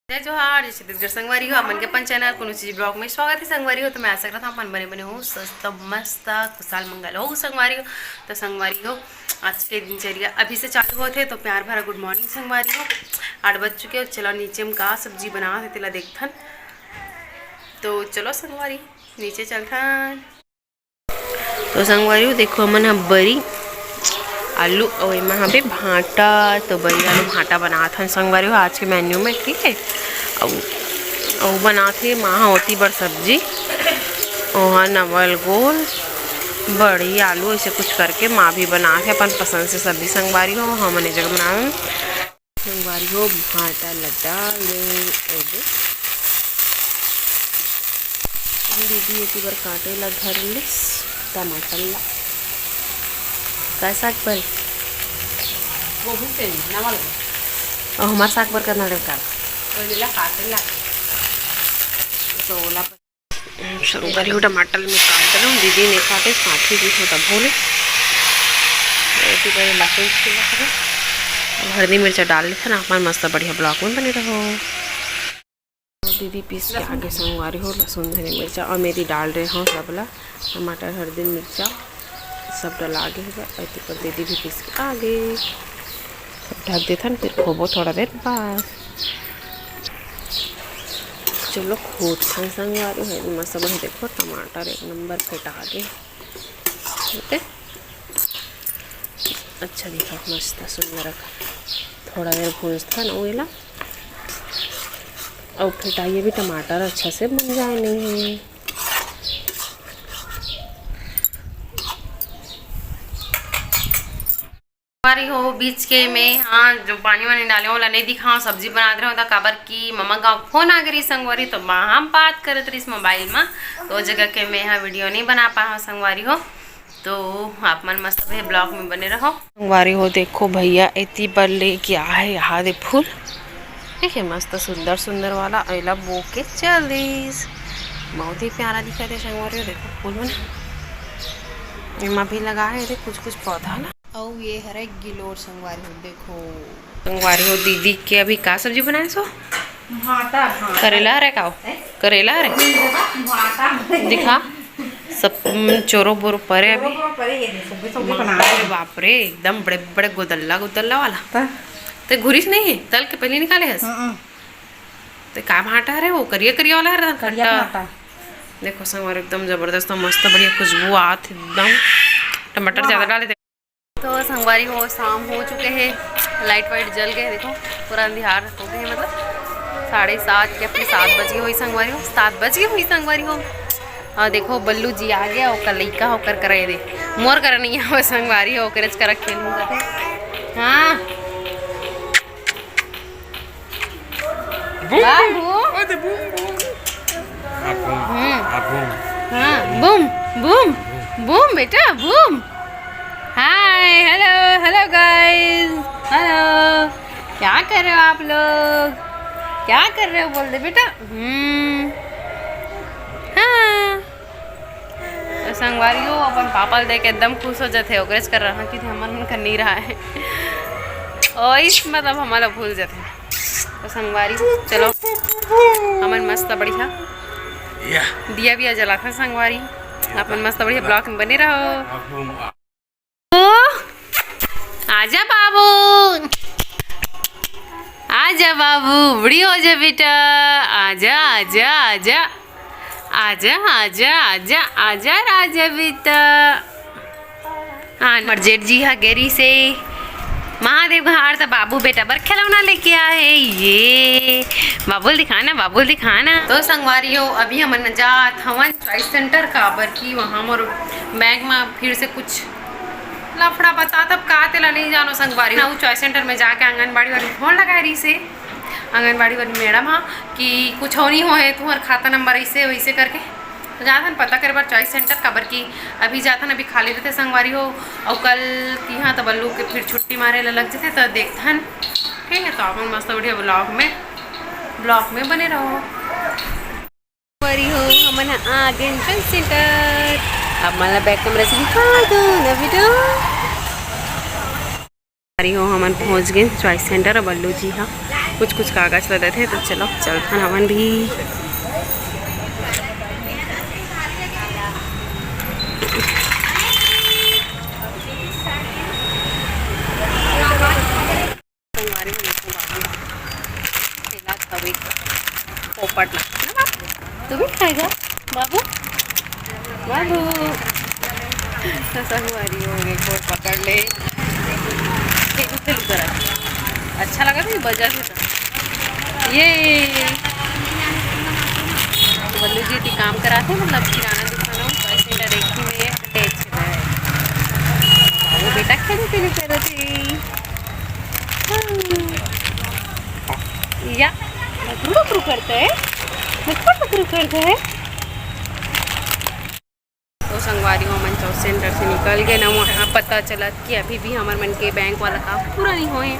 जय जोहार, जय छत्तीसगढ़। संगवारी हो अपन के अपन चैनल कोनो चीज ब्लॉग में स्वागत है। संगवारी हो तो मैं आशा करता हूँ अपन बने बने हो स्वस्थ मस्त खुशहाल मंगल हो। संगवारी हो तो संगवारी हो आज के दिनचर्या अभी से चालू होते हैं तो प्यार भरा गुड मॉर्निंग संगवारी हो। 8 बज चुके हो। चलो नीचे में का सब्जी बना थे तेला देखथन। तो चलो संगवारी नीचे चलथन। तो संगवारी हो देखो हमन ह बरी आलू और यहाँ पे भाटा तो बड़ी आलू भाटा बनाते हैं संगवारी हो आज के मेन्यू में। ठीक है और बनाते माँ होती बड़ सब्जी और नवल गोल बड़ी आलू ऐसे कुछ करके माँ भी बनाते अपन पसंद से सब्जी संगवारी हो। हमने जगह बनाए संगवारी हो भाटा लड्डा दीदी ये बार काटे ला धर लिस टमाटर ला साग पर और हमारे साग पर करना का संगवारी हो टमाटर में काट रहा हूँ। दीदी ने काटे साथी भी होता भोले लहसुन हल्दी मिर्चा डाल लेते ना अपन मस्त बढ़िया ब्लॉक में बने रहो। दीदी पीस के आगे संगवारी हो लहसुन हरी मिर्चा और मेरी डाल रहे हो सबला टमाटर हल्दी मिर्चा सब डाल आगे पर दीदी भी पीस के आगे सब ढक देता न फिर खोबो थोड़ा देर बाद। चलो खोद खान संगवारी है मस्त बढ़िया। देखो टमाटर एक नंबर फेटा आगे ठीक है अच्छा दिखा मस्त सुंदर थोड़ा देर भूंजता ना वेला और फेटाइए भी टमाटर अच्छा से बन जाए नहीं। संगवारी हो बीच के में हाँ जो पानी वानी डाले वाला नहीं दिखाओ सब्जी बना रहे हो काबर की मम्मा का फोन आ गई संगवारी तो हम बात करत रही मोबाइल में तो जगह के मैं यहाँ वीडियो नहीं बना पाया संगवारी हो। तो आप मन मस्त भैया ब्लॉग में बने रहो। संगवारी हो देखो भैया इतनी पर ले क्या है यहाँ दे फूल ठीक है मस्त सुंदर सुंदर वाला अला बो के चल दीस बहुत ही प्यारा दिखा थे संगवारी हो। देखो फूल में एमा भी लगा है कुछ कुछ पौधा ना और ये हरे गिलोर संगवारी हो। देखो संगवारी हो दीदी के अभी का सब्जी बनाए सो भाटा करेला रे का करेला रे दिखा सब चोरो बोरो परे अभी अरे बाप रे एकदम बड़े बड़े गोदल्ला गोदल्ला वाला तो घुरीस नहीं है तल के पहले निकाले है तो का भाटा है वो करिया करिया वाला है खट्टा। देखो संगवारी एकदम जबरदस्त मस्त बढ़िया खुशबू आत एकदम टमाटर ज्यादा डाले थे। तो संगवारी हो शाम हो चुके हैं लाइट वाइट जल गए देखो पूरा अंधियार हो गए मतलब 7:30 या फिर 7 बजे हुई संगवारी हो 7 बजे हुई संगवारी हो। हाँ देखो बल्लू जी आ गया ओकर लइका होकर करे दे मोर कर नहीं है संगवारी हो कर खेलूंगा। हाँ बूम बूम बूम बेटा boom hi hello hello guys hello क्या कर रहे हो आप लोग क्या कर रहे हो बोल दे बेटा। हाँ तो संगवारी हो अपन पापा देख एकदम खुश हो जाते ओकरेज कर रहा कि हमन कर नहीं रहा है और इस मतलब हमारा भूल जाते तो संगवारी चलो हमन मस्त बढ़िया दिया भी जला था संगवारी अपन मस्त बढ़िया ब्लॉक में बने रहो। आजा बाबू आजा बाबू बड़ी हो जा बेटा आजा आजा आजा आजा आजा आजा आजा राजा बेटा। हाँ मर्जेट जी हाँ गेरी से महादेव घाट तो बाबू बेटा बर खिलौना लेके आए ये बाबुल दिखाना। तो संगवारी हो अभी हम जात हवन चॉइस सेंटर का बर की वहाँ मोर बैग में फिर से कुछ लफड़ा बता तब का तेला नहीं जानो संगवारी ना चॉइस सेंटर में जाके आंगनबाड़ी वाली फोन लगा रही से आंगनबाड़ी वाली मैडम हाँ कि कुछ हो नहीं हो है तुम्हार खाता नंबर ऐसे वैसे करके तो जाथन पता करे बार चॉइस सेंटर काबर की अभी जाथन अभी खाली रहते संगवारी हो और कल की हाँ तो बल्लू के फिर छुट्टी मारे लग जाते तो देखथन ठीक है। तो आप मस्त बढ़िया ब्लॉग में बने रहो। संगवारी हो हमन आगे चॉइस सेंटर अब मला बैक कैमरा से दिखा दो ना बेटा। हो हमन पहुँच गए चॉइस सेंटर बल्लू जी हाँ कुछ कुछ कागज लदे थे। तो चलो चलते हमन भी। पोपट ना तू भी खाएगा बाबू बाबू। संगवारी हो गए को पकड़ ले। अच्छा लगा था बजा से तो ये बल्लू जी थी काम कराते मतलब किराना दुकान पैसे डायरेक्ट में अटैच है। वो बेटा खेल के लिए कर रही या बकरू करता है बकरू करता है। तो संगवारी हो मन चौक सेंटर से निकल गए ना, वहाँ पता चला कि अभी भी हमारे मन के बैंक वाला काम पूरा नहीं हुए।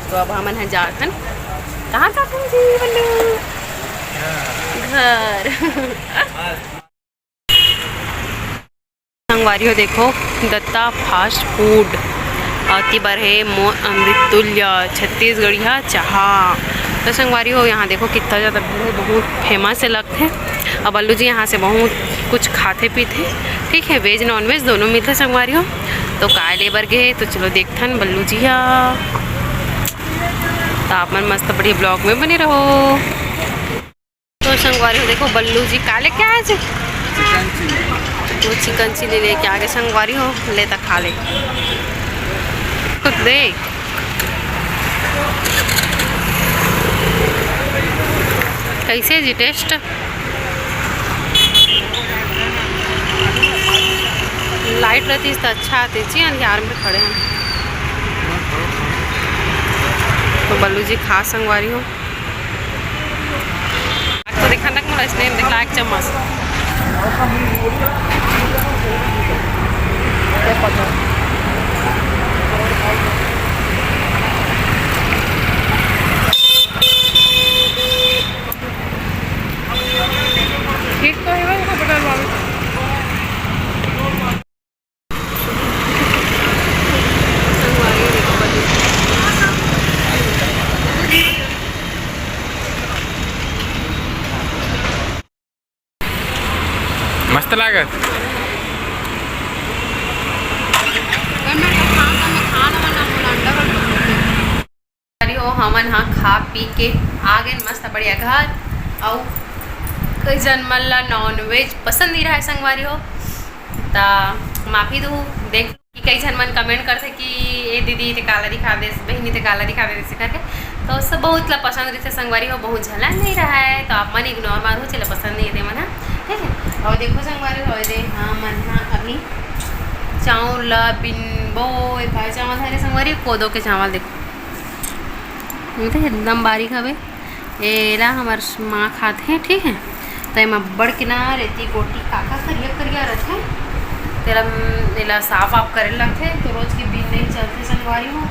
तो अब हमन है जाखन कहाँ जाते जी बल्लू घर। संगवारी हो देखो दत्ता फास्ट फूड आती बार है मो अमृतुल्य छत्तीसगढ़िया चाहा। तो संगवारी हो यहाँ देखो कितना ज़्यादा बहुत फेमस है लगते हैं। अब बल्लू जी यहाँ से बहुत कुछ खाते पीते ठीक है, वेज नॉन वेज दोनों मिलते संगवारी हो। तो काय लेबर गए तो चलो देखथन बल्लू जी या तो आप मन मस्त बढ़िया ब्लॉग में बने रहो। तो संगवारी हो देखो बल्लू जी का लेके आए थे तो चिकन चिली लेके आगे संगवारी हो ले तक खा ले खुद दे। कैसे जी टेस्ट लाइट रहती तो अच्छा आती जी अंधियार में खड़े हैं। तो बल्लू जी खा संगवारी हो तो देखा तक मतलब इसने देखला एक चम्मच ठीक तो है बटर वाला। मस्त लागत हो हमन हाँ खा पी के आ गए मस्त बढ़िया घर। और कई जन मन ला नॉन वेज पसंद नहीं रहा है संगवारी हो ता माफ़ी दूँ देख कि कई जन मन कमेंट करते कि ये दीदी ते काला दिखा दे बहनी ते काला दिखा दे जैसे करके। तो सब बहुत ला पसंद रहते संगवारी हो बहुत झला नहीं रहा है तो आप मन इग्नोर मारो चले पसंद नहीं है मन ठीक है। और देखो संगवारी हो दे हाँ मन हाँ अभी चावल ला बिन बो भाई चावल है संगवारी कोदो के चावल देखो एकदम बारीक हवे एला हमार माँ खाते हैं ठीक है। तो एम बड़ के ना रेती गोटी काका करिया करिया रखे तेरा एला साफ आप करे लगते तो रोज के बिन नहीं चलते संगवारी हो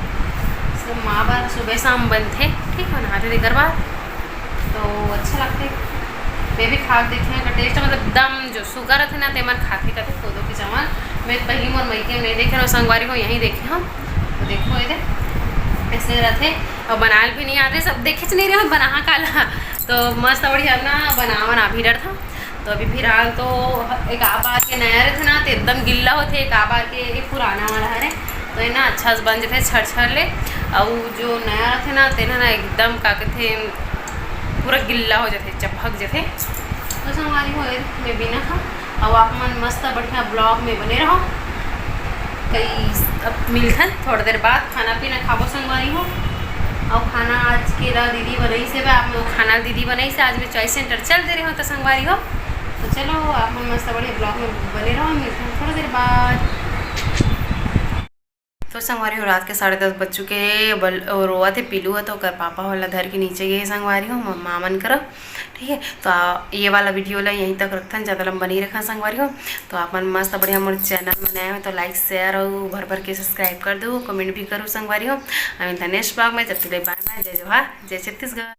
माँ बार सुबह शाम बनते ठीक है नहाते देकर बाद तो अच्छा लगते। वे भी खा देखे का टेस्ट मतलब एकदम जो शुगर रहते ना तेमन खाते खाते कोदो के चावल मैं पहली मोर मैके में नहीं देखे ना संगवारी को यहीं देखे हम। तो देखो ये ऐसे रहते और बनाल भी नहीं आते सब देखे नहीं रहे बना काला तो मस्त बढ़िया ना बना भी डर था। तो अभी फिलहाल तो एक आबार के नया रहते ना तो एकदम गिल्ला होते एक आबार के एक पुराना वाला है तो ये ना अच्छा से बन जाते छड़ छड़ ले और जो नया रहते ना तेना ना एकदम का कहते पूरा गिल्ला हो जाते चपक जाते। तो संगवारी हो मैं बिना खा और आप मन मस्त बढ़िया ब्लॉग में बने रहो। कई अब मिलथन थोड़ी देर बाद खाना पीना खाबो संगवारी हो। और खाना आज के ला दीदी बनाई से आप खाना दीदी बनाई से आज मैं चॉइस सेंटर चल दे रहे हो तो संगवारी हो। तो चलो आप मन मस्त बढ़िया ब्लॉग में बने रहो मिलते थोड़ी देर बाद। तो संगवारी हो रात के 10:30 बज चुके रोआ थे पीलू है तो कर पापा वाला घर के नीचे गए संगवारी हो मम्मा मन करो ठीक है। तो ये वाला वीडियो ला यहीं तक रखता ज़्यादा लंबा नहीं रखा संगवारी हो। तो आप मन मस्त बढ़िया हमारे चैनल में नया हो तो लाइक शेयर और भर भर के सब्सक्राइब कर दो कमेंट भी करो संगवारी हो। नेक्स्ट ब्लॉग में जब तक बाय बाय जय जोहार जय छत्तीसगढ़।